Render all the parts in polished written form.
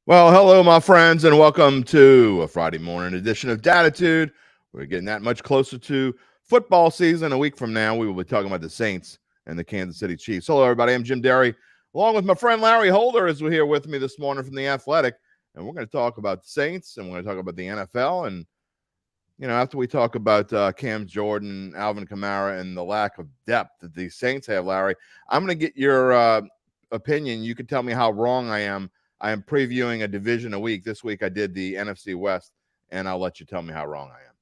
Well, hello, my friends, and welcome to a Friday morning edition of Dattitude. We're getting that much closer to football season. A week from now, we will be talking about the Saints and the Kansas City Chiefs. Hello, everybody. I'm Jim Derry, along with my friend Larry Holder, is here with me this morning from The Athletic. And we're going to talk about the Saints, and we're going to talk about the NFL. And, you know, after we talk about Cam Jordan, Alvin Kamara, and the lack of depth that the Saints have, Larry, I'm going to get your opinion. You can tell me how wrong I am. I am previewing a division a week. This week I did the NFC West, and I'll let you tell me how wrong I am.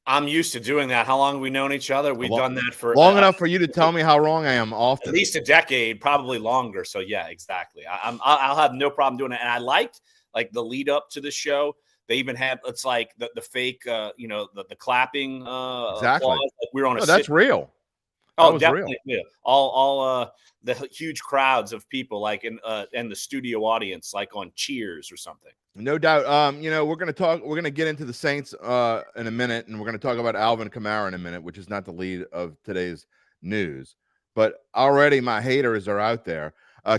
I'm used to doing that. How long have we known each other? We've done that for long enough for you to tell me how wrong I am often. At least a decade, probably longer. So yeah, exactly. I'll have no problem doing it. And I liked like the lead up to the show. They even had it's like the fake, the clapping. Exactly. Applause. Like we're on a. That's real. Oh, definitely. Real. Yeah. All the huge crowds of people like in the studio audience, like on Cheers or something. No doubt. We're going to get into the Saints in a minute, and we're going to talk about Alvin Kamara in a minute, which is not the lead of today's news. But already my haters are out there.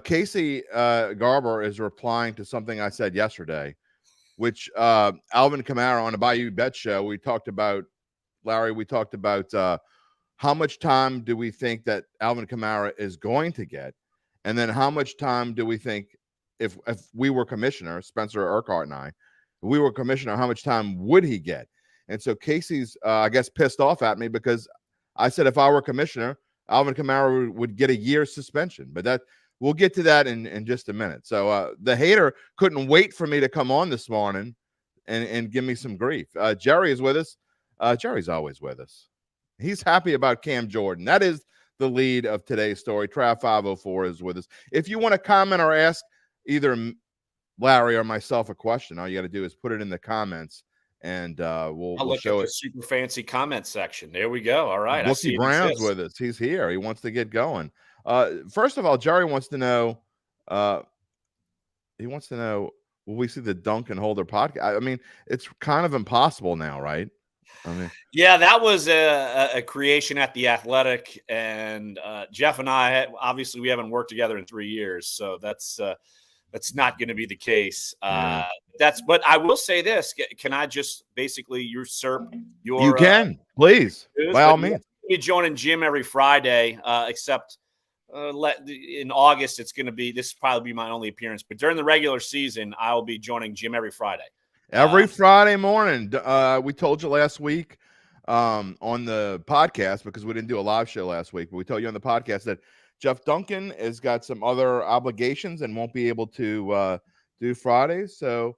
Casey Garber is replying to something I said yesterday, which Alvin Kamara on the Bayou Bet show, we talked about, Larry, how much time do we think that Alvin Kamara is going to get? And then how much time do we think if we were commissioner, Spencer Urquhart and I, if we were commissioner, how much time would he get? And so Casey's, I guess, pissed off at me because I said if I were commissioner, Alvin Kamara would get a year's suspension. But we'll get to that in just a minute. So the hater couldn't wait for me to come on this morning and give me some grief. Jerry is with us. Jerry's always with us. He's happy about Cam Jordan. That is the lead of today's story. Trav 504 is with us. If you want to comment or ask either Larry or myself a question, all you got to do is put it in the comments, and we'll show it. Super fancy comment section. There we go. All right. Bookie Brown's with us. He's here. He wants to get going. First of all, Jerry wants to know. He wants to know, will we see the Dunk and Holder podcast? I mean, it's kind of impossible now, right? Yeah, that was a creation at The Athletic, and Jeff and I, obviously, we haven't worked together in 3 years, so that's not going to be the case. But I will say this: can I just basically usurp your? You can, please, by all means. You're joining Jim every Friday, except in August it's going to be. This will probably be my only appearance, but during the regular season, I will be joining Jim every Friday. Every Friday morning. We told you last week on the podcast, because we didn't do a live show last week, but we told you on the podcast that Jeff Duncan has got some other obligations and won't be able to do Fridays. So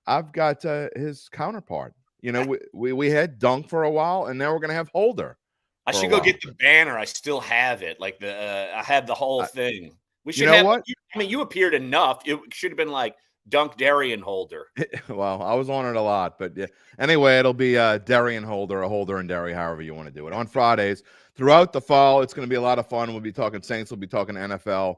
I've got his counterpart. You know, we had Dunk for a while, and now we're going to have Holder. I should go get the banner. I still have it. Like I had the whole thing. We should have what? I mean, you appeared enough. It should have been like Dunk, Derry, and Holder. Well, I was on it a lot, but yeah. Anyway, it'll be Derry and Holder, or Holder and Derry, however you want to do it. On Fridays throughout the fall, it's going to be a lot of fun. We'll be talking Saints. We'll be talking NFL.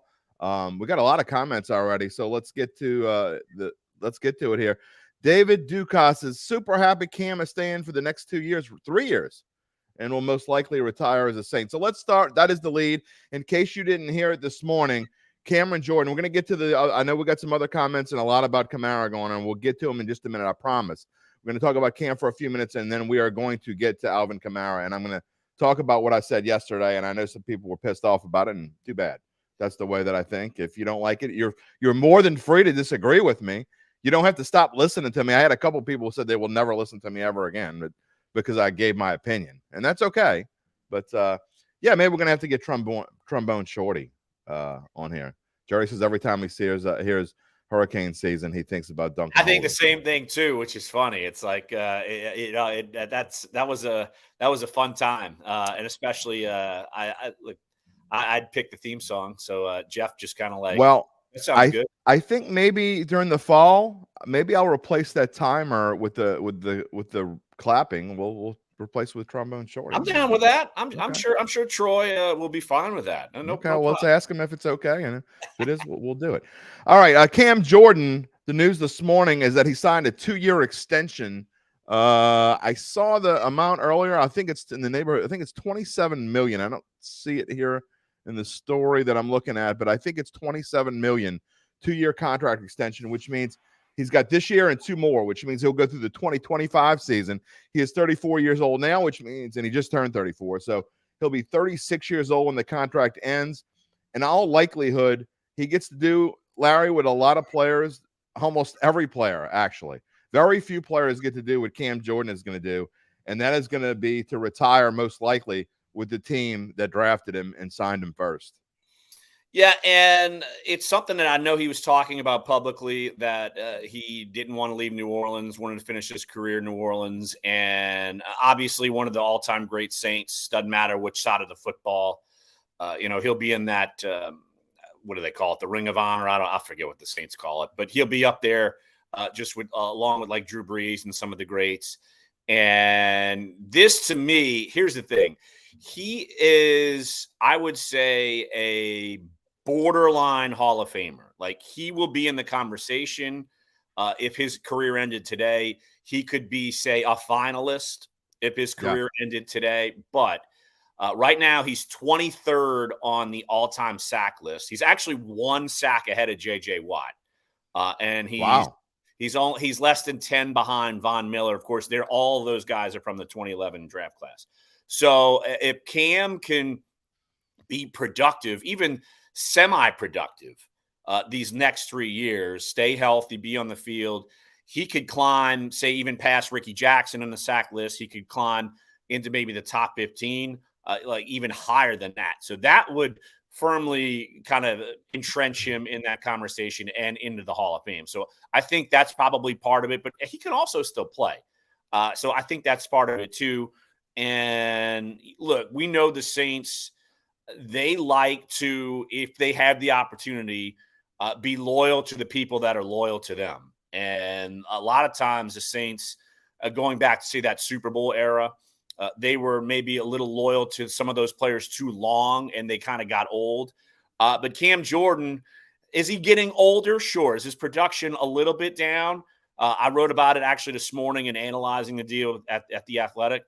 We got a lot of comments already, so let's get to it here. David Dukas is super happy Cam is staying for the next 3 years, and will most likely retire as a Saint. So let's start. That is the lead. In case you didn't hear it this morning, Cameron Jordan, we're going to get to I know we got some other comments and a lot about Kamara going on. We'll get to them in just a minute, I promise. We're going to talk about Cam for a few minutes, and then we are going to get to Alvin Kamara, and I'm going to talk about what I said yesterday, and I know some people were pissed off about it, and too bad. That's the way that I think. If you don't like it, you're more than free to disagree with me. You don't have to stop listening to me. I had a couple people who said they will never listen to me ever again because I gave my opinion, and that's okay. But, yeah, maybe we're going to have to get Trombone Shorty on here. Jerry says every time he hears hurricane season, he thinks about Duncan. I think the same thing too, which is funny. It's like that was a fun time, and especially I'd pick the theme song. So Jeff just kind of like, well, that sounds good. I think maybe during the fall, maybe I'll replace that timer with the clapping. We'll replace with Trombone Shorty. I'm down with that. I'm sure Troy will be fine with that. No okay, well, let's ask him if it's okay, and if it is, we'll do it. All right, Cam Jordan. The news this morning is that he signed a 2-year extension. I saw the amount earlier. I think it's in the neighborhood. I think it's $27 million. I don't see it here in the story that I'm looking at, but I think it's $27 million, 2-year contract extension, which means He's got this year and 2 more, which means he'll go through the 2025 season. He is 34 years old now, which means, and he just turned 34. So he'll be 36 years old when the contract ends. In all likelihood, he gets to do, Larry, with a lot of players, almost every player, actually. Very few players get to do what Cam Jordan is going to do, and that is going to be to retire most likely with the team that drafted him and signed him first. Yeah, and it's something that I know he was talking about publicly, that he didn't want to leave New Orleans, wanted to finish his career in New Orleans, and obviously one of the all-time great Saints. Doesn't matter which side of the football. He'll be in that, what do they call it, the Ring of Honor? I forget what the Saints call it, but he'll be up there just with along with like Drew Brees and some of the greats. And this, to me, here's the thing. He is, I would say, a borderline Hall of Famer. Like, he will be in the conversation. If his career ended today, he could be, say, a finalist if his career ended today. But right now, he's 23rd on the all-time sack list. He's actually 1 sack ahead of J.J. Watt. And he's less than 10 behind Von Miller. Of course, all those guys are from the 2011 draft class. So if Cam can be productive, even semi-productive, these next 3 years, stay healthy, be on the field, he could climb, say, even past Ricky Jackson in the sack list. He could climb into maybe the top 15, like even higher than that. So that would firmly kind of entrench him in that conversation and into the Hall of Fame. So I think that's probably part of it, but he can also still play. So I think that's part of it too. And look, we know the Saints, they like to, if they have the opportunity, be loyal to the people that are loyal to them. And a lot of times the Saints, going back to, say, that Super Bowl era, they were maybe a little loyal to some of those players too long, and they kind of got old. But Cam Jordan, is he getting older? Sure. Is his production a little bit down? I wrote about it actually this morning in analyzing the deal at The Athletic.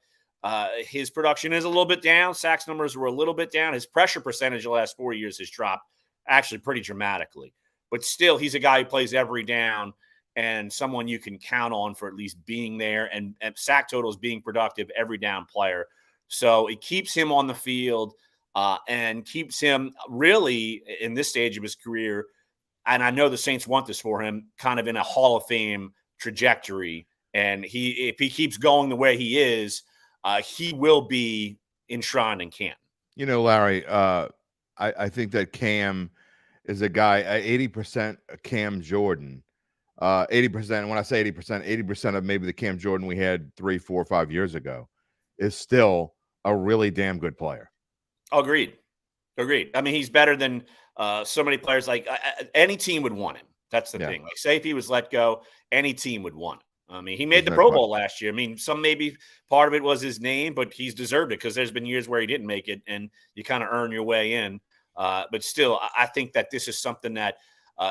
His production is a little bit down. Sacks numbers were a little bit down. His pressure percentage the last 4 years has dropped actually pretty dramatically. But still, he's a guy who plays every down and someone you can count on for at least being there, and sack totals being productive every down player. So it keeps him on the field and keeps him really in this stage of his career. And I know the Saints want this for him, kind of in a Hall of Fame trajectory. And if he keeps going the way he is, he will be enshrined in Canton. You know, Larry, I think that Cam is a guy, 80% Cam Jordan. 80%, when I say 80%, 80% of maybe the Cam Jordan we had 3, 4, 5 years ago is still a really damn good player. Agreed. I mean, he's better than so many players. Like any team would want him. That's the thing. Like, say if he was let go, any team would want him. I mean, he made the Pro Bowl last year. I mean, maybe part of it was his name, but he's deserved it because there's been years where he didn't make it, and you kind of earn your way in. But still, I think that this is something that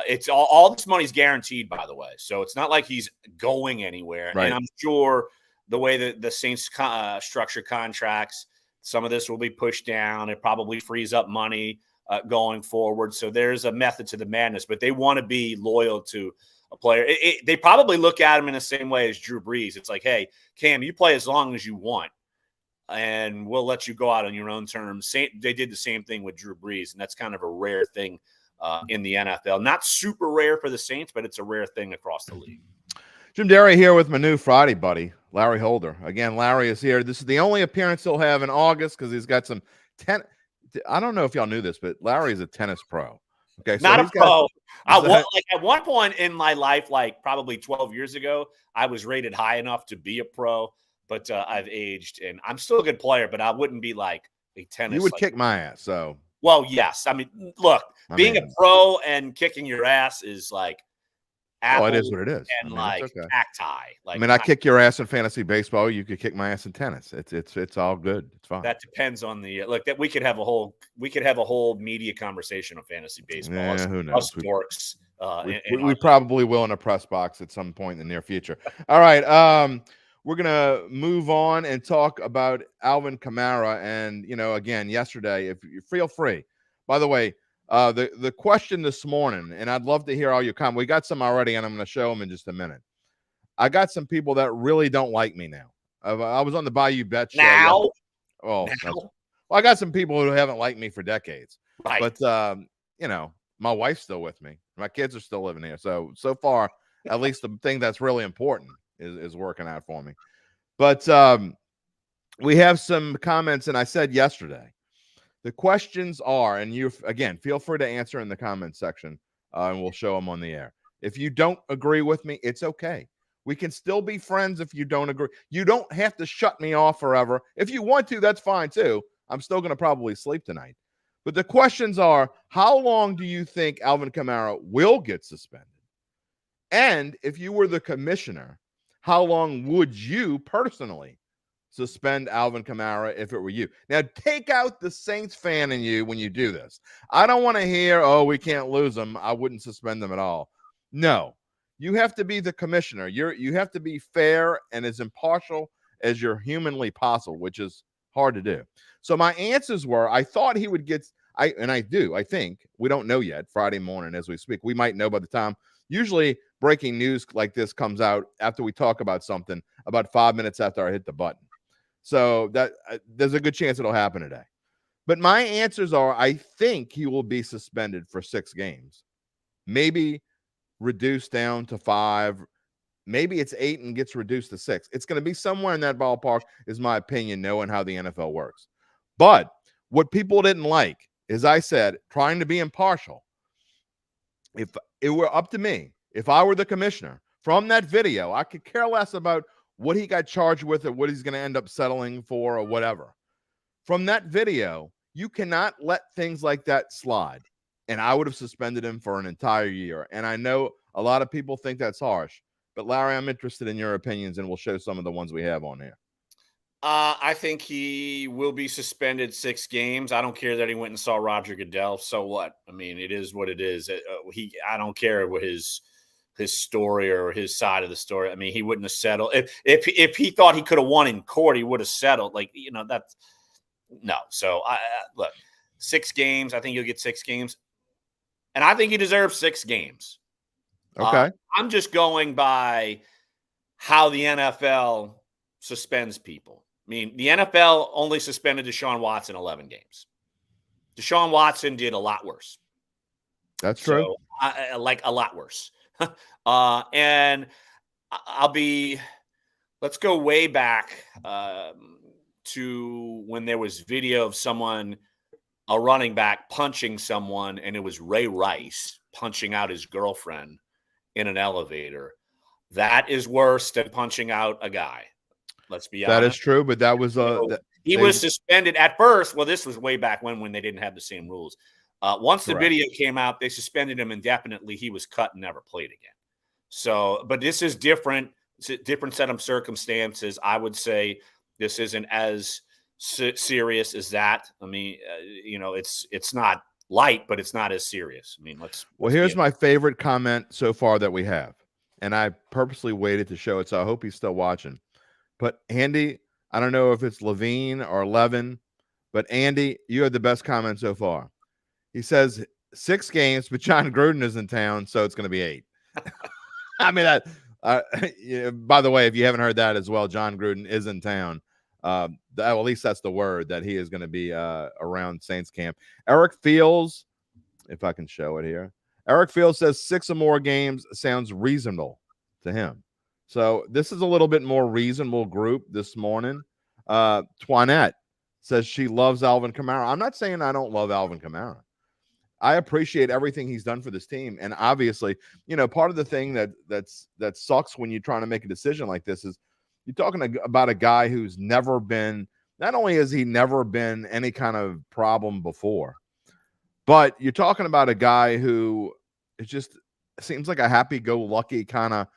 it's all this money's guaranteed, by the way. So it's not like he's going anywhere. Right. And I'm sure the way that the Saints structure contracts, some of this will be pushed down. It probably frees up money going forward. So there's a method to the madness, but they want to be loyal to a player. They probably look at him in the same way as Drew Brees. It's like, hey, Cam, you play as long as you want, and we'll let you go out on your own terms. They did the same thing with Drew Brees, and that's kind of a rare thing in the NFL. Not super rare for the Saints, but it's a rare thing across the league. Jim Derry here with my new Friday buddy, Larry Holder. Again, Larry is here. This is the only appearance he'll have in August because he's got some I don't know if y'all knew this, but Larry is a tennis pro. Okay, so not a pro. At one point in my life, like probably 12 years ago, I was rated high enough to be a pro, but I've aged, and I'm still a good player, but I wouldn't be like a tennis. You would kick my ass, so. Well, yes. I mean, look, being a pro and kicking your ass is like it is what it is. And like cacti. Like, I kick your ass in fantasy baseball. You could kick my ass in tennis. It's all good. It's fine. That depends on the look. That we could have a whole media conversation on fantasy baseball. Yeah, who knows? Us dorks. We probably will in a press box at some point in the near future. All right. We're gonna move on and talk about Alvin Kamara. And again, yesterday, if you feel free. By the way, The question this morning, and I'd love to hear all your comments. We got some already, and I'm going to show them in just a minute. I got some people that really don't like me now. I was on the Bayou Bet show. Now, well, I got some people who haven't liked me for decades. right. But my wife's still with me. My kids are still living here. So far, at least the thing that's really important is working out for me. But we have some comments, and I said yesterday, the questions are, and you again, feel free to answer in the comments section, and we'll show them on the air. If you don't agree with me, it's okay. We can still be friends if you don't agree. You don't have to shut me off forever. If you want to, that's fine too. I'm still going to probably sleep tonight. But the questions are, how long do you think Alvin Kamara will get suspended? And if you were the commissioner, how long would you personally suspend Alvin Kamara if it were you? Now, take out the Saints fan in you when you do this. I don't want to hear, oh, we can't lose them. I wouldn't suspend them at all. No. You have to be the commissioner. You have to be fair and as impartial as you're humanly possible, which is hard to do. So my answers were, I thought he would get, I think, we don't know yet, Friday morning as we speak. We might know by the time, usually breaking news like this comes out after we talk about something about 5 minutes after I hit the button. So that there's a good chance it'll happen today. But my answers are, I think he will be suspended for 6 games. Maybe reduced down to 5. Maybe it's 8 and gets reduced to 6. It's going to be somewhere in that ballpark, is my opinion, knowing how the NFL works. But what people didn't like is, I said, trying to be impartial. If it were up to me, if I were the commissioner, from that video, I could care less about what he got charged with or what he's going to end up settling for or whatever. From that video, you cannot let things like that slide. And I would have suspended him for an entire year. And I know a lot of people think that's harsh. But, Larry, I'm interested in your opinions, and we'll show some of the ones we have on here. I think he will be suspended 6 games. I don't care that he went and saw Roger Goodell. So what? I mean, it is what it is. I don't care what his story or his side of the story. I mean, he wouldn't have settled. If he thought he could have won in court, he would have settled. That's no. So look, 6 games. I think he'll get 6 games. And I think he deserves 6 games. Okay. I'm just going by how the NFL suspends people. I mean, the NFL only suspended Deshaun Watson 11 games. Deshaun Watson did a lot worse. That's true. So, like a lot worse. And let's go way back to when there was video of someone, a running back, punching someone, and it was Ray Rice punching out his girlfriend in an elevator. That is worse than punching out a guy. Let's be honest. That is true, but that was he was suspended at first. Well, this was way back when they didn't have the same rules. Once the video came out, they suspended him indefinitely. He was cut and never played again. So, but this is different. It's a different set of circumstances. I would say this isn't as serious as that. I mean, it's not light, but it's not as serious. I mean, here's my favorite comment so far that we have, and I purposely waited to show it, so I hope he's still watching. But Andy, I don't know if it's Levine or Levin, but Andy, you had the best comment so far. He says 6 games, but John Gruden is in town, so it's going to be 8. I mean, by the way, if you haven't heard that as well, John Gruden is in town. At least that's the word, that he is going to be around Saints camp. Eric Fields, if I can show it here. Eric Fields says 6 or more games sounds reasonable to him. So this is a little bit more reasonable group this morning. Twanette says she loves Alvin Kamara. I'm not saying I don't love Alvin Kamara. I appreciate everything he's done for this team. And obviously, part of the thing that sucks when you're trying to make a decision like this is you're talking about a guy who's never been, not only has he never been any kind of problem before, but you're talking about a guy who it just seems like a happy-go-lucky kind of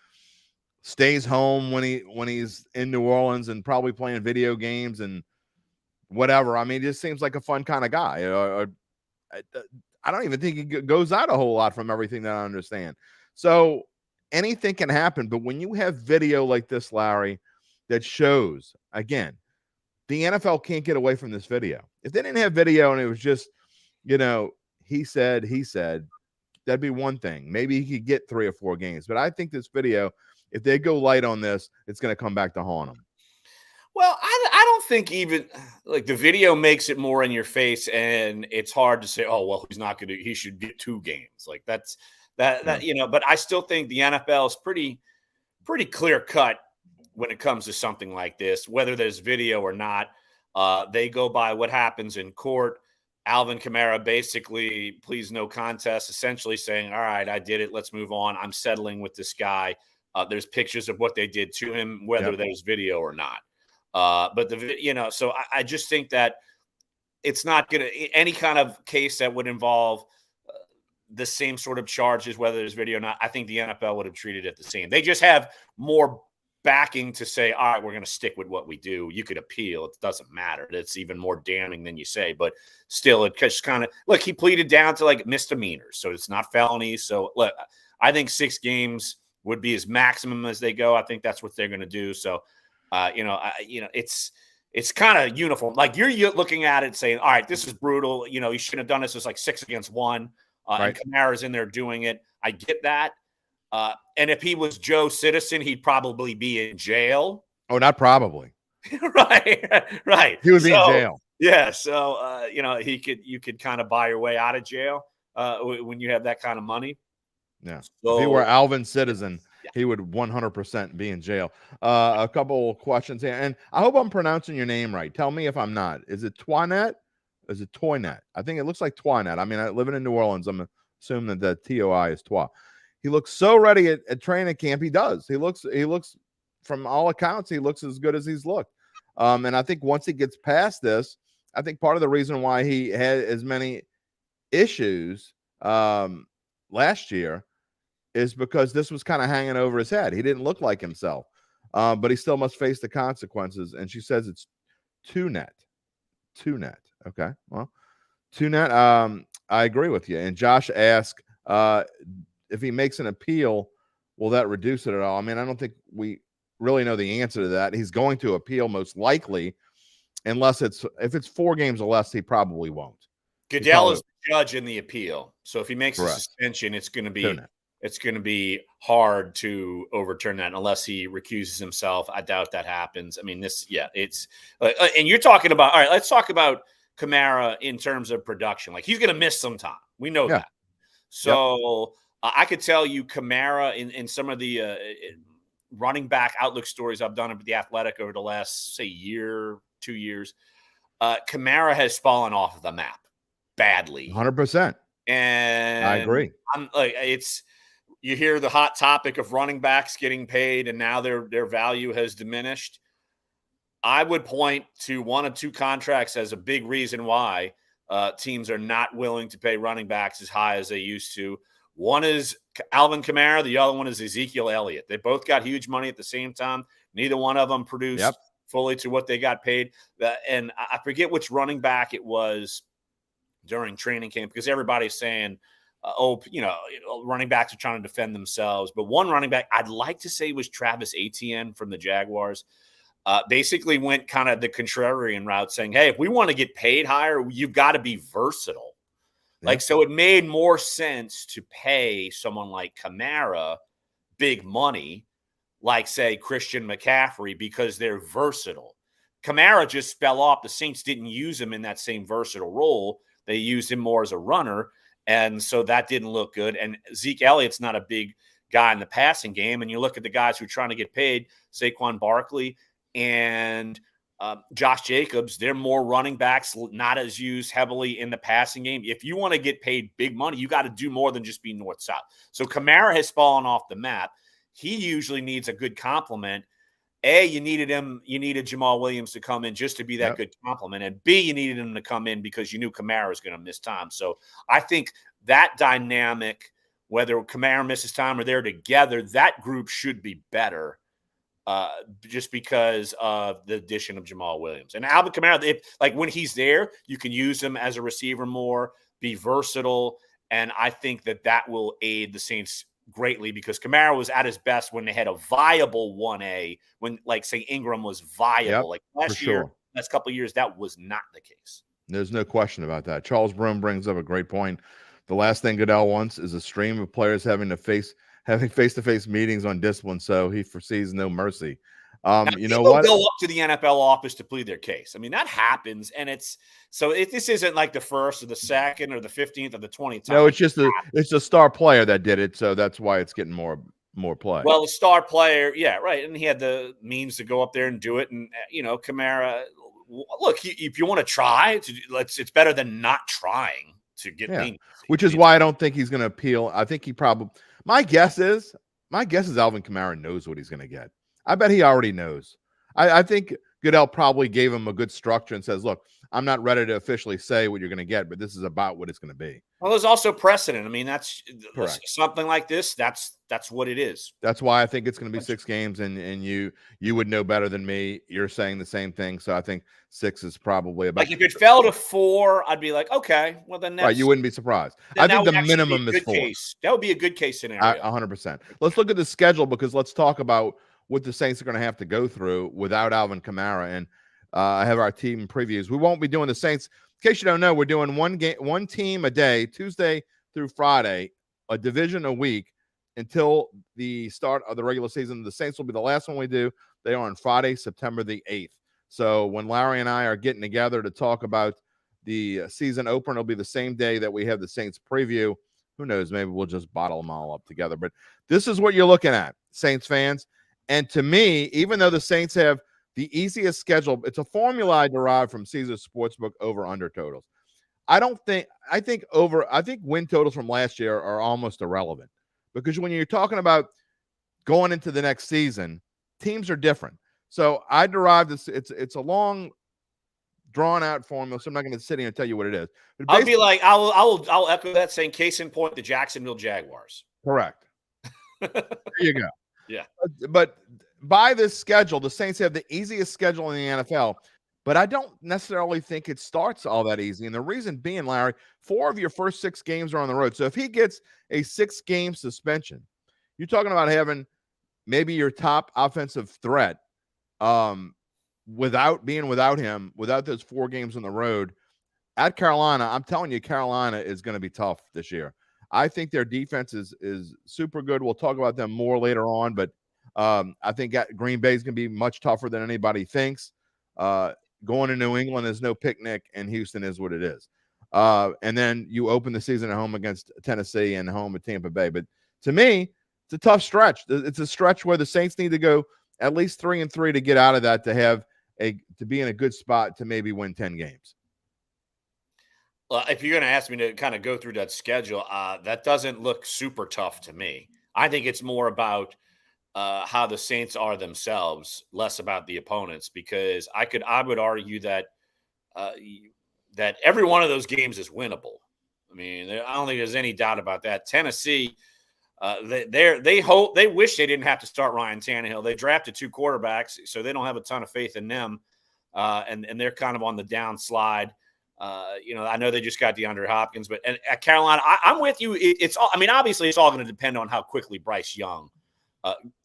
stays home when he's in New Orleans and probably playing video games and whatever. I mean, it just seems like a fun kind of guy. I don't even think he goes out a whole lot from everything that I understand. So anything can happen. But when you have video like this, Larry, that shows, again, the NFL can't get away from this video. If they didn't have video and it was just, he said, that'd be one thing. Maybe he could get 3 or 4 games. But I think this video, if they go light on this, it's going to come back to haunt him. Well, I don't think even like the video makes it more in your face, and it's hard to say, oh, well, he's not going to, he should get 2 games. Like that, but I still think the NFL is pretty clear cut when it comes to something like this, whether there's video or not. They go by what happens in court. Alvin Kamara basically pleads no contest, essentially saying, all right, I did it. Let's move on. I'm settling with this guy. There's pictures of what they did to him, whether there's video or not. But so I just think that it's not going to any kind of case that would involve the same sort of charges, whether there's video or not. I think the NFL would have treated it the same. They just have more backing to say, all right, we're going to stick with what we do. You could appeal. It doesn't matter. It's even more damning than you say, but still it just kind of look, he pleaded down to like misdemeanors. So it's not felonies. So look, I think 6 games would be as maximum as they go. I think that's what they're going to do. So, it's kind of uniform. Like you're looking at it saying, all right, this is brutal. You shouldn't have done this. It's like 6 against 1. Right. And Kamara's in there doing it. I get that. And if he was Joe Citizen, he'd probably be in jail. Oh, not probably. Right. He would be in jail. Yeah. So, you could kind of buy your way out of jail when you have that kind of money. Yeah. So, if he were Alvin Citizen, he would 100% be in jail. A couple questions here, and I hope I'm pronouncing your name right. Tell me if I'm not. Is it Twinet? Is it Toynet? I think it looks like Twinet. I mean, living in New Orleans, I'm assuming that the TOI is Twa. He looks so ready at training camp. He does. He looks, from all accounts, he looks as good as he's looked. And I think once he gets past this, I think part of the reason why he had as many issues last year is because this was kind of hanging over his head. He didn't look like himself, but he still must face the consequences. And she says it's Tunet. Okay. Well, Tunet, I agree with you. And Josh asked if he makes an appeal, will that reduce it at all? I mean, I don't think we really know the answer to that. He's going to appeal most likely, unless if it's 4 games or less, he probably won't. Goodell is the judge in the appeal. So if he makes a suspension, it's going to be Tunet. It's going to be hard to overturn that unless he recuses himself. I doubt that happens. I mean, it's and you're talking about, all right, let's talk about Kamara in terms of production. Like he's going to miss some time. We know that. So I could tell you Kamara in some of the running back outlook stories I've done with the Athletic over the last, say, year, 2 years, Kamara has fallen off of the map badly. 100%. And I agree. I'm like, you hear the hot topic of running backs getting paid and now their value has diminished. I would point to 1 or 2 contracts as a big reason why teams are not willing to pay running backs as high as they used to. One is Alvin Kamara. The other one is Ezekiel Elliott. They both got huge money at the same time. Neither one of them produced fully to what they got paid. And I forget which running back it was during training camp because everybody's saying, running backs are trying to defend themselves. But one running back I'd like to say was Travis Etienne from the Jaguars. Basically went kind of the contrarian route saying, hey, if we want to get paid higher, you've got to be versatile. Like, so it made more sense to pay someone like Kamara big money, like, say, Christian McCaffrey, because they're versatile. Kamara just fell off. The Saints didn't use him in that same versatile role. They used him more as a runner, and so that didn't look good. And Zeke Elliott's not a big guy in the passing game. And you look at the guys who are trying to get paid, Saquon Barkley and Josh Jacobs, they're more running backs, not as used heavily in the passing game. If you want to get paid big money, you got to do more than just be north-south. So Kamara has fallen off the map. He usually needs a good complement. A, you needed Jamal Williams to come in just to be that good complement. And B, you needed him to come in because you knew Kamara was going to miss time. So I think that dynamic, whether Kamara misses time or they're together, that group should be better. Just because of the addition of Jamal Williams and Alvin Kamara. When he's there, you can use him as a receiver more, be versatile, and I think that will aid the Saints greatly because Kamara was at his best when they had a viable 1A. When, like, say, Ingram was viable. Like last couple of years, that was not the case. There's no question about that. Charles Broom brings up a great point. The last thing Goodell wants is a stream of players having face-to-face meetings on discipline, so he foresees no mercy. Now, You know people what? go up to the NFL office to plead their case. I mean, that happens, and this isn't like the first or the second or the 15th or the 20th time. No, it's just it's a star player that did it, so that's why it's getting more play. Well, the star player, yeah, right, and he had the means to go up there and do it, and Kamara. Look, if you want to try, it's better than not trying to get leniency. Which is why I don't think he's going to appeal. I think he probably. My guess is Alvin Kamara knows what he's going to get. I bet he already knows. I think Goodell probably gave him a good structure and says, look, I'm not ready to officially say what you're going to get, but this is about what it's going to be. Well, there's also precedent. I mean, that's correct. Something like this. That's what it is. That's why I think it's going to be 6 games, and you would know better than me. You're saying the same thing, so I think 6 is probably about. Like if it fell to 4, I'd be like, okay, well then that's right. You wouldn't be surprised. I think the minimum is 4. That would be a good case scenario. 100%. Let's look at the schedule because let's talk about what the Saints are going to have to go through without Alvin Kamara. And I have our team previews. We won't be doing the Saints. In case you don't know, we're doing one team a day, Tuesday through Friday, a division a week until the start of the regular season. The Saints will be the last one we do. They are on Friday, September the 8th. So when Larry and I are getting together to talk about the season opener, it'll be the same day that we have the Saints preview. Who knows? Maybe we'll just bottle them all up together. But this is what you're looking at, Saints fans. And to me, even though the Saints have the easiest schedule, it's a formula I derived from Caesars Sportsbook over-under totals. I think win totals from last year are almost irrelevant because when you're talking about going into the next season, teams are different. So I derived this. It's a long, drawn-out formula, so I'm not going to sit here and tell you what it is. But I'll be like, I'll echo that, saying case in point, the Jacksonville Jaguars. Correct. There you go. Yeah. But by this schedule, the Saints have the easiest schedule in the NFL, but I don't necessarily think it starts all that easy. And the reason being, Larry, 4 of your first 6 games are on the road. So if he gets a 6-game suspension, you're talking about having maybe your top offensive threat without him, without those 4 games on the road at Carolina. I'm telling you, Carolina is going to be tough this year. I think their defense is super good. We'll talk about them more later on, but I think Green Bay is going to be much tougher than anybody thinks. Going to New England is no picnic, and Houston is what it is. And then you open the season at home against Tennessee and home at Tampa Bay. But to me, it's a tough stretch. It's a stretch where the Saints need to go at least 3-3 to get out of that, to be in a good spot to maybe win 10 games. If you're going to ask me to kind of go through that schedule, that doesn't look super tough to me. I think it's more about how the Saints are themselves, less about the opponents, because I would argue that that every one of those games is winnable. I mean, I don't think there's any doubt about that. Tennessee, they wish they didn't have to start Ryan Tannehill. They drafted 2 quarterbacks, so they don't have a ton of faith in them, and they're kind of on the downslide. I know they just got DeAndre Hopkins, but at Carolina, I'm with you. Obviously, it's all going to depend on how quickly Bryce Young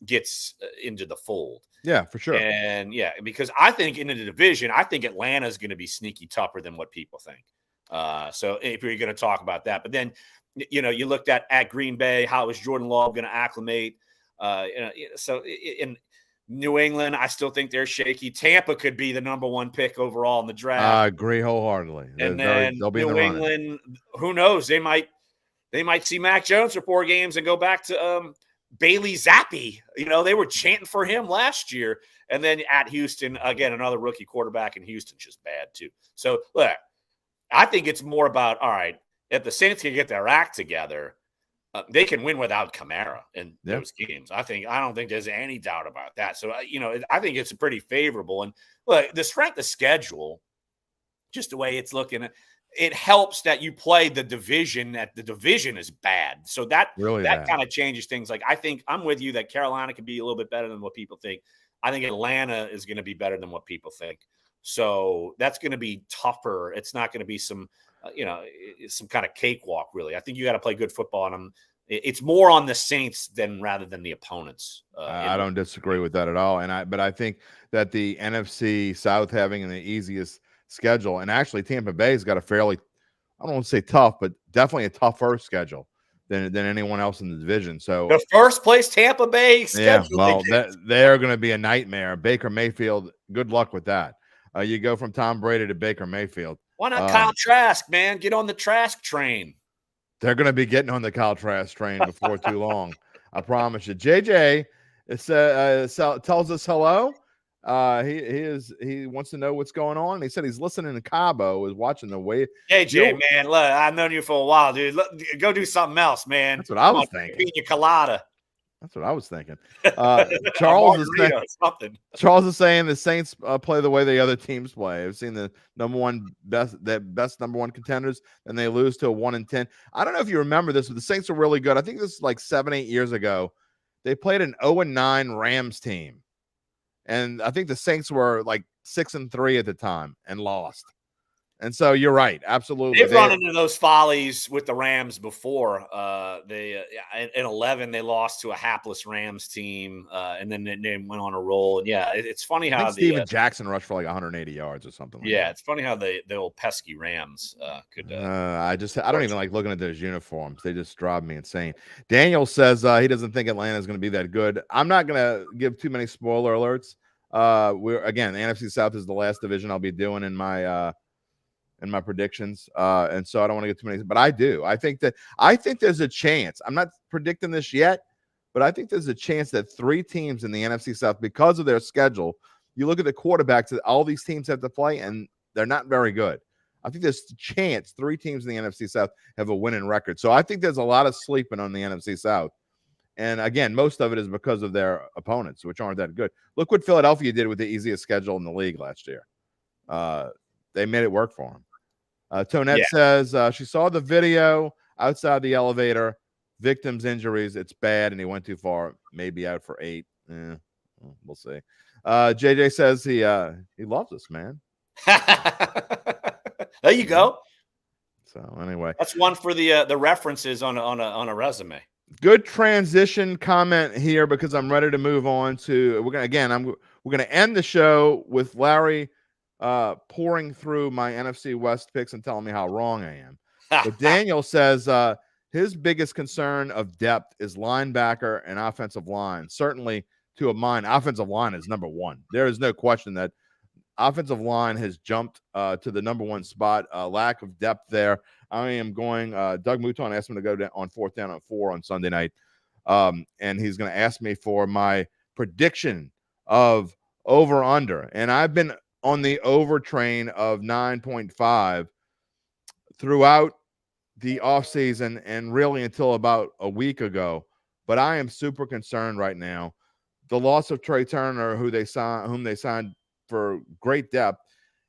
gets into the fold. Yeah, for sure. And because I think in the division, I think Atlanta is going to be sneaky tougher than what people think. So if you're going to talk about that, but then you looked at Green Bay, how is Jordan Love going to acclimate? So in New England, I still think they're shaky. Tampa could be the number 1 pick overall in the draft. I agree wholeheartedly. And then they'll be New England, who knows? They might see Mac Jones for 4 games and go back to Bailey Zappi. They were chanting for him last year. And then at Houston, again, another rookie quarterback in Houston, just bad too. So look, I think it's more about, all right, if the Saints can get their act together, they can win without Kamara in those games. I don't think there's any doubt about that. So, I think it's pretty favorable. And look, the strength of schedule, just the way it's looking, it helps that you play the division, that the division is bad. So that kind of changes things. Like, I think I'm with you that Carolina could be a little bit better than what people think. I think Atlanta is going to be better than what people think. So that's going to be tougher. It's not going to be some kind of cakewalk, really. I think you got to play good football on them. It's more on the Saints rather than the opponents. I don't disagree with that at all. But I think that the NFC South having the easiest schedule, and actually Tampa Bay's got a fairly I don't want to say tough, but definitely a tougher schedule than anyone else in the division. So the first place Tampa Bay schedule. yeah, well, they're going to be a nightmare. Baker Mayfield, good luck with that. You go from Tom Brady to Baker Mayfield. Why not Kyle Trask, man? Get on the Trask train. They're going to be getting on the Kyle Trask train before too long. I promise you. JJ tells us hello. He wants to know what's going on. He said he's listening to Cabo, is watching the way. JJ, man, look, I've known you for a while, dude. Look, go do something else, man. That's what I was thinking. Pina colada. That's what I was thinking. Charles is saying the Saints play the way the other teams play. I've seen the best number one contenders, and they lose to a 1-10. I don't know if you remember this, but the Saints are really good. I think this is like 7-8 years ago. They played an 0-9 Rams team, and I think the Saints were like 6-3 at the time and lost. And so you're right, absolutely. They've run into those follies with the Rams before. In 11 they lost to a hapless Rams team, and then they went on a roll. And yeah, it's funny how Steven Jackson rushed for like 180 yards or something. Yeah, it's funny how the old pesky Rams could. I don't even like looking at those uniforms. They just drive me insane. Daniel says he doesn't think Atlanta is going to be that good. I'm not going to give too many spoiler alerts. The NFC South is the last division I'll be doing in my predictions. And so I don't want to get too many, but I do. I think there's a chance. I'm not predicting this yet, but I think there's a chance that 3 teams in the NFC South, because of their schedule, you look at the quarterbacks that all these teams have to play, and they're not very good. I think there's a chance 3 teams in the NFC South have a winning record. So I think there's a lot of sleeping on the NFC South. And again, most of it is because of their opponents, which aren't that good. Look what Philadelphia did with the easiest schedule in the league last year. They made it work for them. Tonette says she saw the video outside the elevator, victim's injuries. It's bad, and he went too far. Maybe out for 8. We'll see. JJ says he loves us, man. There you go. So anyway, that's one for the references on a resume. Good transition comment here, because I'm ready to move on to we're gonna end the show with Larry pouring through my NFC West picks and telling me how wrong I am. But Daniel says his biggest concern of depth is linebacker and offensive line. Certainly, to a mind, offensive line is number 1. There is no question that offensive line has jumped to the number 1 spot. Lack of depth there. I am going. Doug Mouton asked me to go down on 4th down and 4 on Sunday night, and he's going to ask me for my prediction of over under. And I've been on the over train of 9.5 throughout the offseason and really until about a week ago. But I am super concerned right now. The loss of Trey Turner, whom they signed for great depth.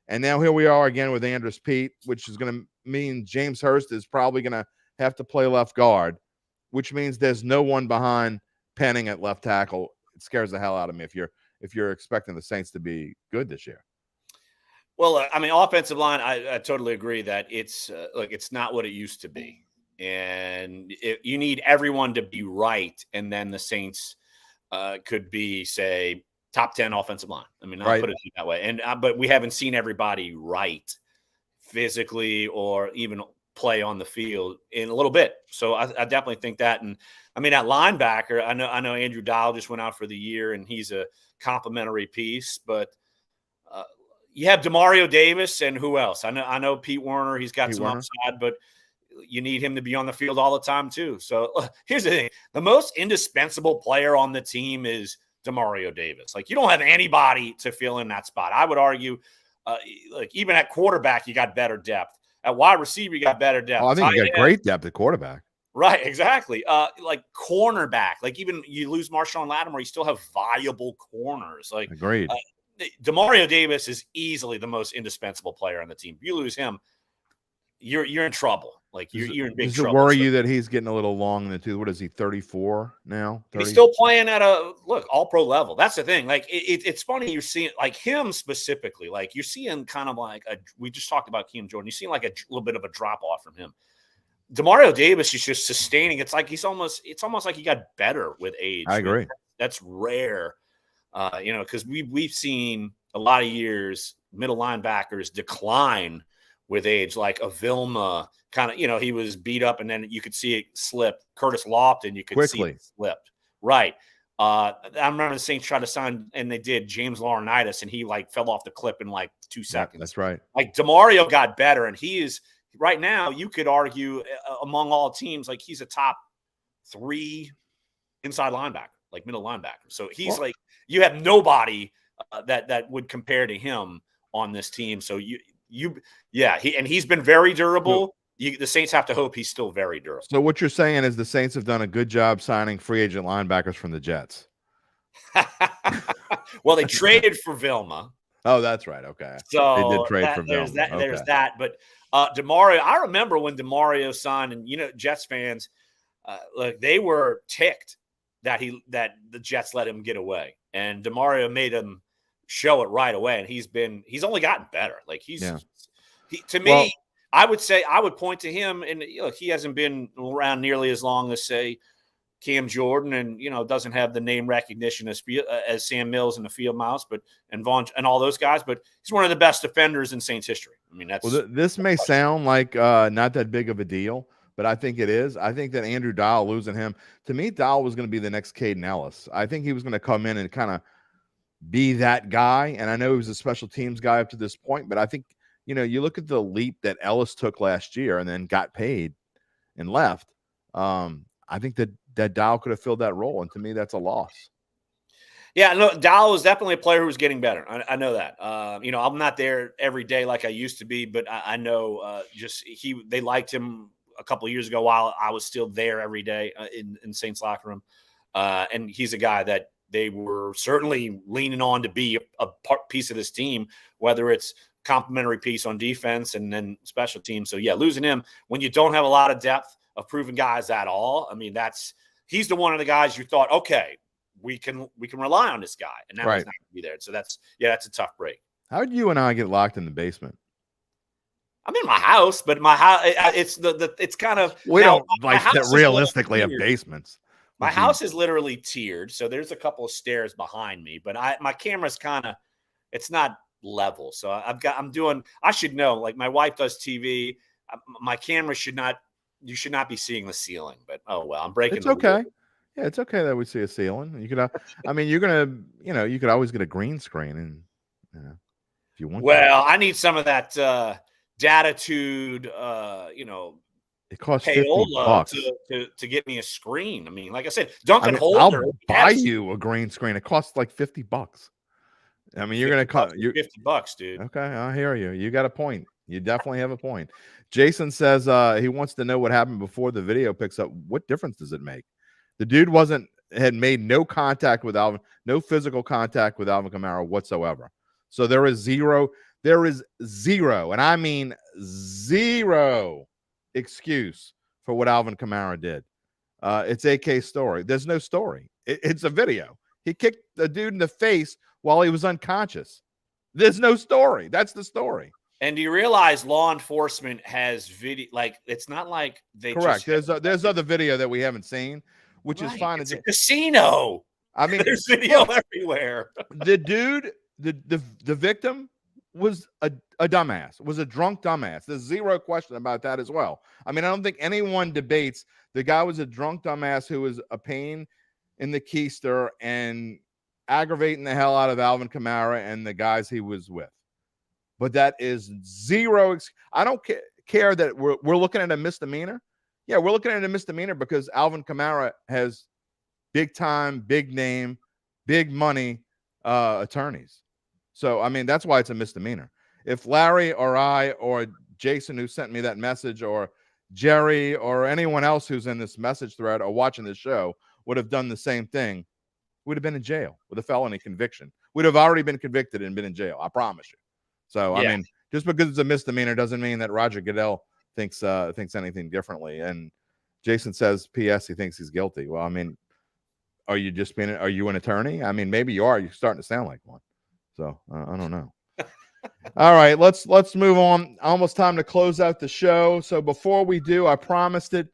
And now here we are again with Andrus Peat, which is going to mean James Hurst is probably going to have to play left guard, which means there's no one behind Penning at left tackle. It scares the hell out of me if you're expecting the Saints to be good this year. Well, I mean, offensive line, I totally agree that it's not what it used to be. And you need everyone to be right. And then the Saints could be, say, top 10 offensive line. I mean, I'll put it that way. And but we haven't seen everybody right physically or even play on the field in a little bit. So I definitely think that. And I mean, at linebacker, I know Andrew Dial just went out for the year, and he's a complimentary piece, but you have Demario Davis and who else? I know Pete Werner. He's got some upside, but you need him to be on the field all the time too. So here's the thing: the most indispensable player on the team is Demario Davis. Like, you don't have anybody to fill in that spot. I would argue, even at quarterback, you got better depth. At wide receiver, you got better depth. Oh, I think you got great depth at quarterback. Right, exactly. Like cornerback, like even you lose Marshawn Lattimore, you still have viable corners. Like, agreed. Demario Davis is easily the most indispensable player on the team. If you lose him, you're in trouble. Like, you're in big trouble. Does it worry you that he's getting a little long in the tooth? What is he, 34 now? 30? He's still playing at a all-pro level. That's the thing. Like, it's funny you're seeing, like, him specifically. Like, you're seeing kind of like we just talked about Keem Jordan. You're seeing like a little bit of a drop-off from him. Demario Davis is just sustaining. It's almost like he got better with age. I agree. That's rare. Because we've seen a lot of years middle linebackers decline with age, like a Vilma kind of, he was beat up and then you could see it slip. Curtis Lofton, you could see it slipped. Right. I remember the Saints tried to sign, and they did, James Laurinaitis, and he like fell off the cliff in like 2 seconds. That's right. Like DeMario got better, and he is right now, you could argue among all teams, like he's a top 3 inside linebacker, like middle linebacker. So he's like, you have nobody that would compare to him on this team. So he's been very durable. The Saints have to hope he's still very durable. So what you're saying is the Saints have done a good job signing free agent linebackers from the Jets. Well, they traded for Vilma. Oh, that's right. Okay. So they did trade for Vilma. There's that. But DeMario, I remember when DeMario signed, and Jets fans, like they were ticked that the Jets let him get away, and DeMario made him show it right away. And he's only gotten better. Like to me, I would point to him, and he hasn't been around nearly as long as say Cam Jordan, and doesn't have the name recognition as Sam Mills and the Field Mouse, and Vaughn and all those guys. But he's one of the best defenders in Saints history. I mean, this may sound like not that big of a deal, but I think it is. I think that Andrew Dial, losing him, to me, Dial was going to be the next Caden Ellis. I think he was going to come in and kind of be that guy. And I know he was a special teams guy up to this point, but I think, you look at the leap that Ellis took last year and then got paid and left. I think that Dial could have filled that role. And to me, that's a loss. Yeah, no, Dial was definitely a player who was getting better. I know that. I'm not there every day like I used to be, but I know they liked him a couple of years ago while I was still there every day in Saints locker room. And he's a guy that they were certainly leaning on to be a piece of this team, whether it's complementary piece on defense and then special teams. So yeah, losing him when you don't have a lot of depth of proven guys at all. I mean, he's the one of the guys you thought, okay, we can rely on this guy, and now he's not going to be there. So that's a tough break. How did you and I get locked in the basement? I'm in my house, but my house, it's kind of, we don't like that realistically have basements. My house is literally tiered, so there's a couple of stairs behind me, but my camera's it's not level. So I should know, like my wife does TV. My camera you should not be seeing the ceiling, but oh well, I'm breaking. It's okay. Yeah, it's okay that we see a ceiling. You could, you're gonna, you could always get a green screen, and if you want. Well, I need some of that Dattitude. It costs $50 to get me a screen. I mean, like I said, Duncan Holder. I'll buy you a green screen. It costs like $50. I mean, you're gonna cut $50, dude. Okay, I hear you. You got a point. You definitely have a point. Jason says he wants to know what happened before the video picks up. What difference does it make? The dude had made no contact with Alvin, no physical contact with Alvin Kamara whatsoever. So there is zero, and I mean zero excuse for what Alvin Kamara did. It's AK's story. There's no story. It's a video. He kicked the dude in the face while he was unconscious. There's no story. That's the story. And do you realize law enforcement has video? Like, it's not like they correct. There's other video that we haven't seen, which is fine. It's a casino. I mean, there's video everywhere. The dude, the victim was a dumbass, was a drunk dumbass. There's zero question about that as well. I mean, I don't think anyone debates the guy was a drunk dumbass who was a pain in the keister and aggravating the hell out of Alvin Kamara and the guys he was with. But that is zero. I don't care that we're looking at a misdemeanor. Yeah, we're looking at a misdemeanor because Alvin Kamara has big time, big name, big money attorneys. So, I mean, that's why it's a misdemeanor. If Larry or I or Jason, who sent me that message, or Jerry or anyone else who's in this message thread or watching this show would have done the same thing, we'd have been in jail with a felony conviction. We'd have already been convicted and been in jail. I promise you. So, I mean, just because it's a misdemeanor doesn't mean that Roger Goodell thinks anything differently. And Jason says, P.S., he thinks he's guilty. Well, I mean, are you an attorney? I mean, maybe you are. You're starting to sound like one. So I don't know. All right, let's move on. Almost time to close out the show. So before we do, I promised it.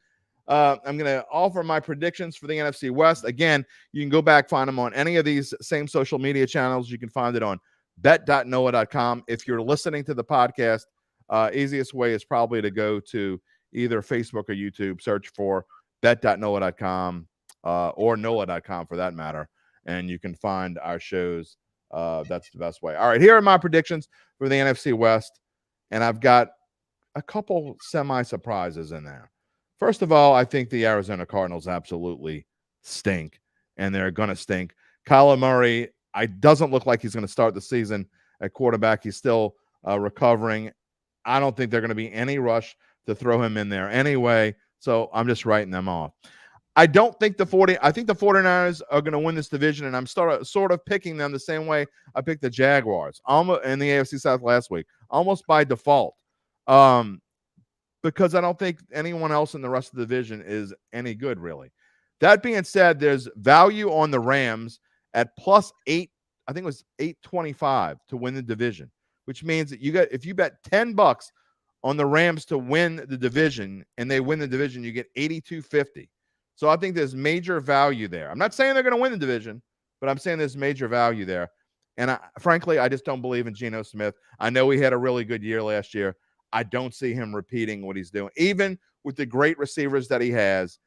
I'm going to offer my predictions for the NFC West. Again, you can go back, find them on any of these same social media channels. You can find it on bet.NOLA.com. If you're listening to the podcast, Easiest way is probably to go to either Facebook or YouTube, search for bet.NOLA.com or NOLA.com for that matter, and you can find our shows. That's the best way. All right, here are my predictions for the NFC West, and I've got a couple semi-surprises in there. First of all, I think the Arizona Cardinals absolutely stink, and they're going to stink. Kyler Murray, doesn't look like he's going to start the season at quarterback. He's still recovering. I don't think they're going to be any rush to throw him in there anyway, so I'm just writing them off. I think the 49ers are going to win this division, and I'm sort of picking them the same way I picked the Jaguars almost in the AFC South last week, almost by default, because I don't think anyone else in the rest of the division is any good, really. That being said, there's value on the Rams at +8. I think it was 825 to win the division, which means that if you bet $10 on the Rams to win the division and they win the division, you get 82.50. So I think there's major value there. I'm not saying they're going to win the division, but I'm saying there's major value there. And frankly, I just don't believe in Geno Smith. I know he had a really good year last year. I don't see him repeating what he's doing, even with the great receivers that he has.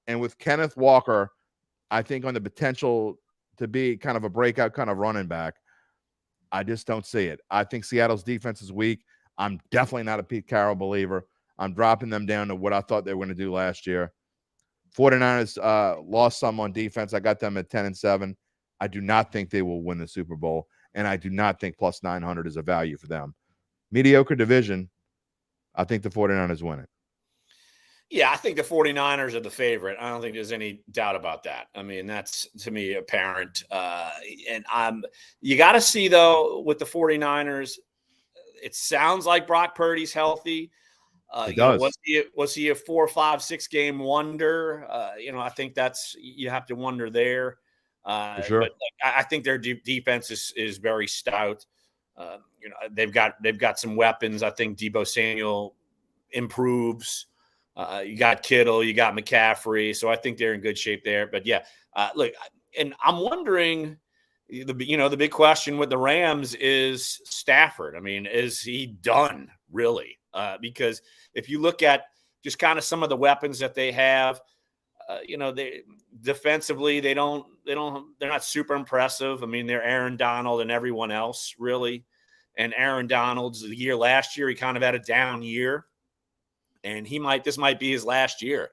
And with Kenneth Walker, I think on the potential to be kind of a breakout kind of running back, I just don't see it. I think Seattle's defense is weak. I'm definitely not a Pete Carroll believer. I'm dropping them down to what I thought they were going to do last year. 49ers lost some on defense. I got them at 10-7. I do not think they will win the Super Bowl, and I do not think +900 is a value for them. Mediocre division. I think the 49ers win it. Yeah, I think the 49ers are the favorite. I don't think there's any doubt about that. I mean, that's, to me, apparent. You got to see, though, with the 49ers, it sounds like Brock Purdy's healthy. Was he a 4, 5, 6 game wonder? I think you have to wonder there. For sure. But I think their defense is very stout. They've got some weapons. I think Deebo Samuel improves. You got Kittle, you got McCaffrey, so I think they're in good shape there. But yeah, look, and I'm wondering, the big question with the Rams is Stafford. I mean, is he done really? Because if you look at just kind of some of the weapons that they have, they defensively they're not super impressive. I mean, they're Aaron Donald and everyone else really. And Aaron Donald's the year last year, he kind of had a down year, and this might be his last year.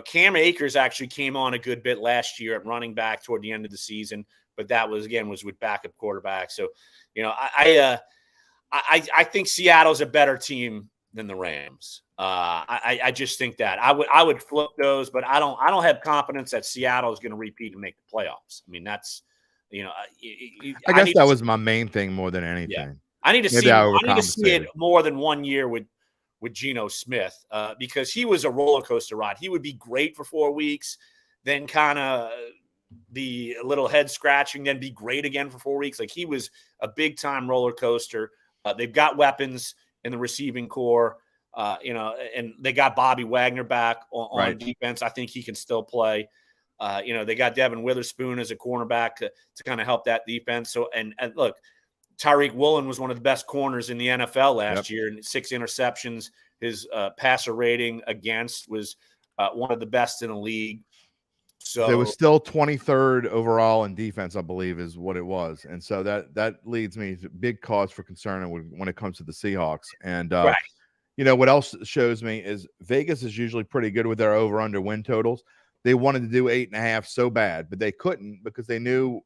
Cam Akers actually came on a good bit last year at running back toward the end of the season, but that was with backup quarterback. So, I think Seattle's a better team than the Rams. I just think that I would flip those, but I don't have confidence that Seattle is going to repeat and make the playoffs. I mean, that's, I guess that was my main thing more than anything. Yeah. I need to see it more than 1 year with Geno Smith, because he was a roller coaster ride. He would be great for 4 weeks, then kind of be a little head scratching, then be great again for 4 weeks. Like, he was a big time roller coaster. They've got weapons in the receiving core, and they got Bobby Wagner back on defense. I think he can still play. They got Devin Witherspoon as a cornerback to kind of help that defense. So, and look, Tyreek Woolen was one of the best corners in the NFL last year, and 6 interceptions. His passer rating against was one of the best in the league. So it was still 23rd overall in defense, I believe, is what it was. And so that leads me to big cause for concern when it comes to the Seahawks. And what else shows me is Vegas is usually pretty good with their over-under win totals. They wanted to do 8.5 so bad, but they couldn't because they knew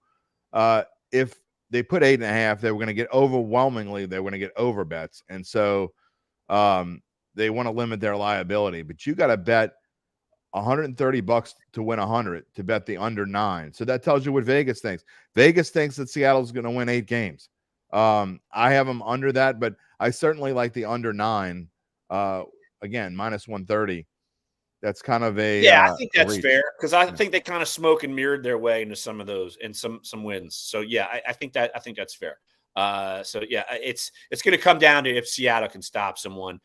if they put 8.5, they were going to get over bets. And so they want to limit their liability, but you got to bet $130 to win 100 to bet the under 9. So that tells you what Vegas thinks. Vegas thinks that Seattle's going to win 8 games. I have them under that, but I certainly like the under 9. Again, -130. That's kind of I think that's fair, because I think they kind of smoke and mirrored their way into some of those and some wins. So yeah, I think that's fair. It's going to come down to if Seattle can stop someone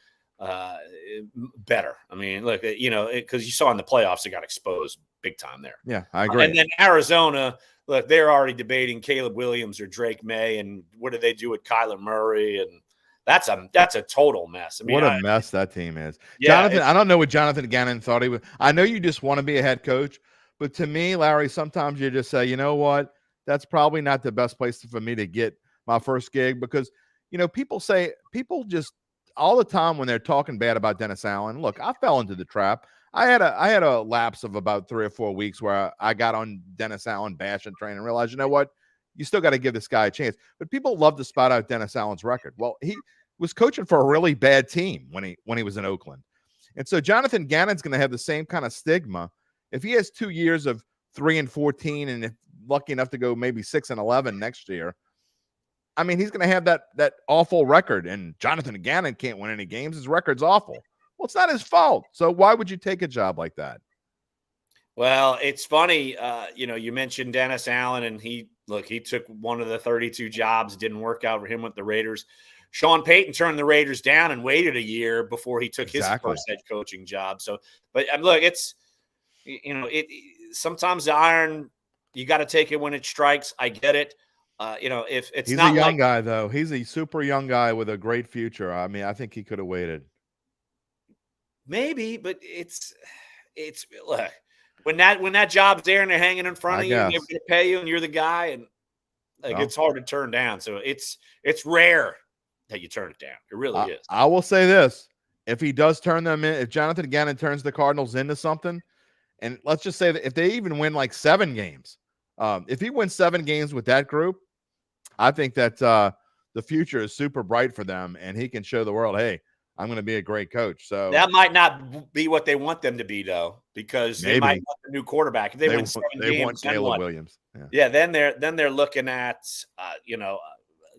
better. I mean, look, because you saw in the playoffs they got exposed big time there. Yeah, I agree. And then Arizona, look, they're already debating Caleb Williams or Drake May, and what do they do with Kyler Murray, and That's a total mess. I mean, what a mess that team is. Yeah, Jonathan, I don't know what Jonathan Gannon thought he would. I know you just want to be a head coach, but to me, Larry, sometimes you just say, you know what? That's probably not the best place for me to get my first gig because, people just all the time when they're talking bad about Dennis Allen. Look, I fell into the trap. I had a lapse of about 3 or 4 weeks where I got on Dennis Allen bashing train and realized, you know what? You still got to give this guy a chance. But people love to spot out Dennis Allen's record. Well, he was coaching for a really bad team when he was in Oakland. And so Jonathan Gannon's going to have the same kind of stigma. If he has 2 years of 3-14 and if lucky enough to go maybe 6-11 next year, I mean, he's going to have that awful record. And Jonathan Gannon can't win any games. His record's awful. Well, it's not his fault. So why would you take a job like that? Well, it's funny. You mentioned Dennis Allen, and he took one of the 32 jobs. Didn't work out for him with the Raiders. Sean Payton turned the Raiders down and waited a year before he took his first head coaching job. So, but look, it's, sometimes the iron, you got to take it when it strikes. I get it. If it's he's not a young guy, though. He's a super young guy with a great future. I mean, I think he could have waited. Maybe, but it's look, when that job's there and they're hanging in front of you and they're going to pay you and you're the guy, and it's hard to turn down. So it's rare that you turn it down. It really is. I will say this. If he does turn them in, if Jonathan Gannon turns the Cardinals into something, and let's just say that if they even win like 7 games, if he wins 7 games with that group, I think that the future is super bright for them, and he can show the world, hey, I'm going to be a great coach. So that might not be what they want them to be, though, because they might want a new quarterback. If they win 7 games, want Caleb Williams. Then they're looking at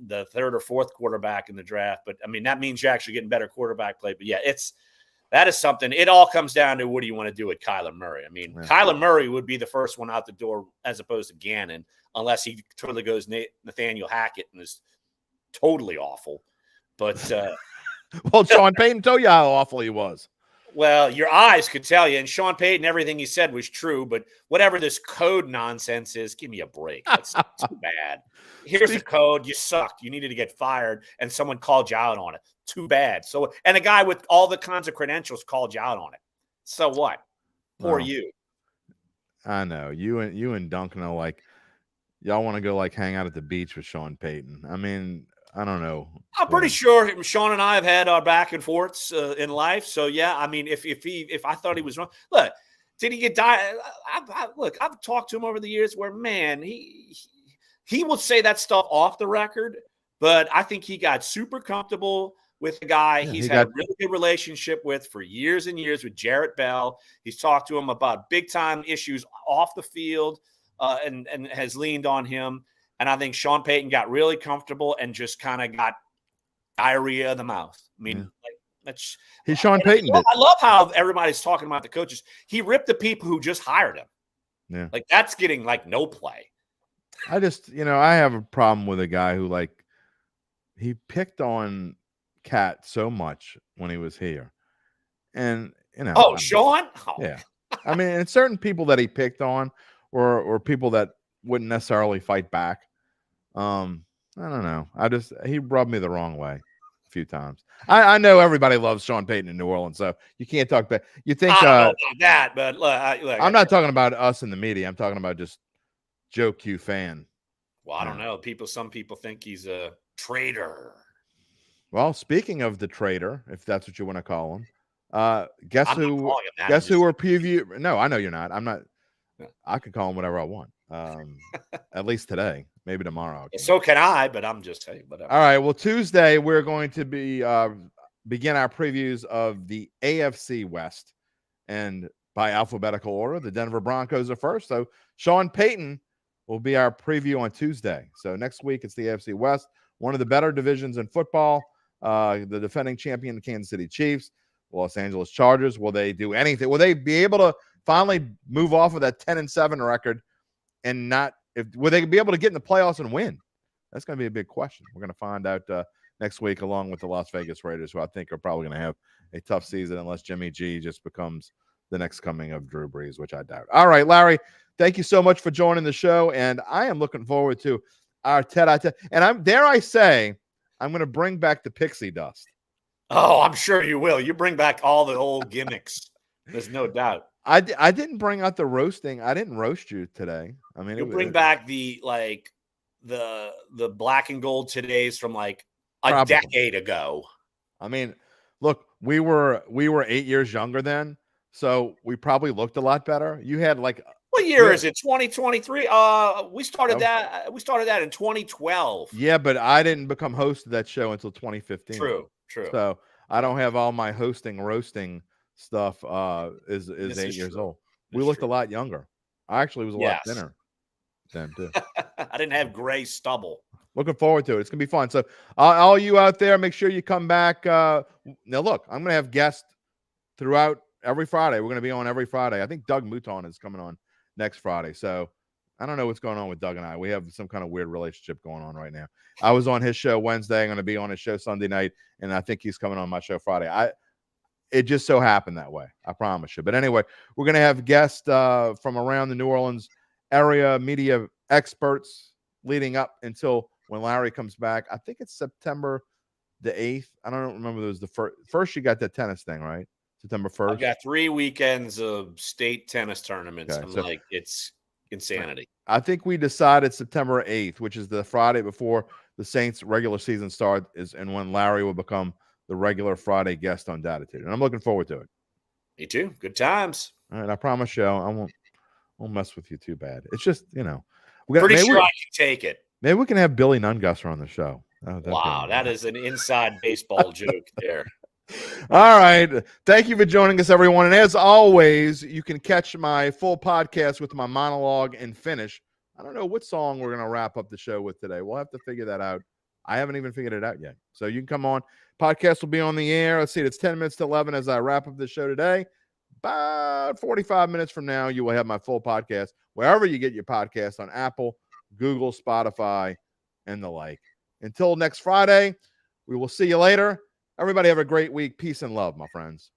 the 3rd or 4th quarterback in the draft. But I mean, that means you're actually getting better quarterback play. But yeah, that is something. It all comes down to what do you want to do with Kyler Murray? I mean, Kyler Murray would be the first one out the door as opposed to Gannon, unless he totally goes Nathaniel Hackett and is totally awful. But well, Sean Payton told you how awful he was. Well, your eyes could tell you. And Sean Payton, everything he said was true. But whatever this code nonsense is, give me a break. That's too bad. Here's the code. You sucked. You needed to get fired, and someone called you out on it. Too bad. So, and a guy with all the kinds of credentials called you out on it. So what? Poor you. I know you and Duncan are like, y'all want to go like hang out at the beach with Sean Payton. I mean, I don't know. I'm pretty sure Sean and I have had our back and forths in life. So yeah, I mean, if I thought he was wrong, look, did he get died? Look, I've talked to him over the years where, man, he will say that stuff off the record, but I think he got super comfortable with the guy he's had a really good relationship with for years and years with Jarrett Bell. He's talked to him about big time issues off the field and has leaned on him. And I think Sean Payton got really comfortable and just kind of got diarrhea of the mouth. I mean, he's Sean Payton. I love how everybody's talking about the coaches. He ripped the people who just hired him. Yeah. Like that's getting like no play. I just, I have a problem with a guy who he picked on Cat so much when he was here. And, Sean? Yeah. I mean, and certain people that he picked on were people that wouldn't necessarily fight back. I don't know. He rubbed me the wrong way a few times. I know everybody loves Sean Payton in New Orleans, so you can't talk bad. You think I don't know about that, but look, I'm not talking about us in the media. I'm talking about just Joe Q fan. Well, I don't know. Some people think he's a traitor. Well, speaking of the traitor, if that's what you want to call him, guess who we're preview? No, I know you're not. I'm not. I could call him whatever I want. At least today, maybe tomorrow. So can I, but I'm just saying whatever. All right. Well, Tuesday we're going to be begin our previews of the AFC West, and by alphabetical order, the Denver Broncos are first. So Sean Payton will be our preview on Tuesday. So next week it's the AFC West, one of the better divisions in football. The defending champion, the Kansas City Chiefs, Los Angeles Chargers. Will they do anything? Will they be able to finally move off of that 10-7 record and will they be able to get in the playoffs and win? That's going to be a big question. We're going to find out next week, along with the Las Vegas Raiders, who I think are probably going to have a tough season unless Jimmy G just becomes the next coming of Drew Brees, which I doubt. All right, Larry, thank you so much for joining the show, and I am looking forward to our tete-a-tete. And dare I say, I'm going to bring back the pixie dust. Oh, I'm sure you will. You bring back all the old gimmicks. There's no doubt. I didn't bring out the roasting. I didn't roast you today. I mean, You'll bring back the black and gold today's from like a decade ago. I mean, look, we were 8 years younger then, so we probably looked a lot better. You had like, what year is it? 2023. We started that in 2012. Yeah, but I didn't become host of that show until 2015. True. So I don't have all my roasting stuff. Is 8 years old. We looked a lot younger. I actually was a lot thinner then too. I didn't have gray stubble. Looking forward to it. It's gonna be fun. So all you out there, make sure you come back. Now look, I'm gonna have guests throughout every Friday. We're gonna be on every Friday. I think Doug Mouton is coming on next Friday. So I don't know what's going on with Doug and I. We have some kind of weird relationship going on right now. I was on his show Wednesday. I'm going to be on his show Sunday night, and I think he's coming on my show Friday. It just so happened that way. I promise you. But anyway, we're going to have guests from around the New Orleans area, media experts leading up until when Larry comes back. I think it's September the 8th. I don't remember. It was the first you got that tennis thing, right? September 1st. I've got 3 weekends of state tennis tournaments. Okay, I'm like, it's insanity. I think we decided September 8th, which is the Friday before the Saints regular season starts, and when Larry will become the regular Friday guest on Dattitude. And I'm looking forward to it. Me too. Good times. All right. I promise you, I won't mess with you too bad. It's just, pretty sure I can take it. Maybe we can have Billy Nungusser on the show. Wow. That is an inside baseball joke there. All right. Thank you for joining us, everyone. And as always, you can catch my full podcast with my monologue and finish. I don't know what song we're going to wrap up the show with today. We'll have to figure that out. I haven't even figured it out yet. So you can come on. Podcast will be on the air. Let's see. It's 10 minutes to 11 as I wrap up the show today. About 45 minutes from now, you will have my full podcast wherever you get your podcast, on Apple, Google, Spotify, and the like. Until next Friday, we will see you later. Everybody have a great week. Peace and love, my friends.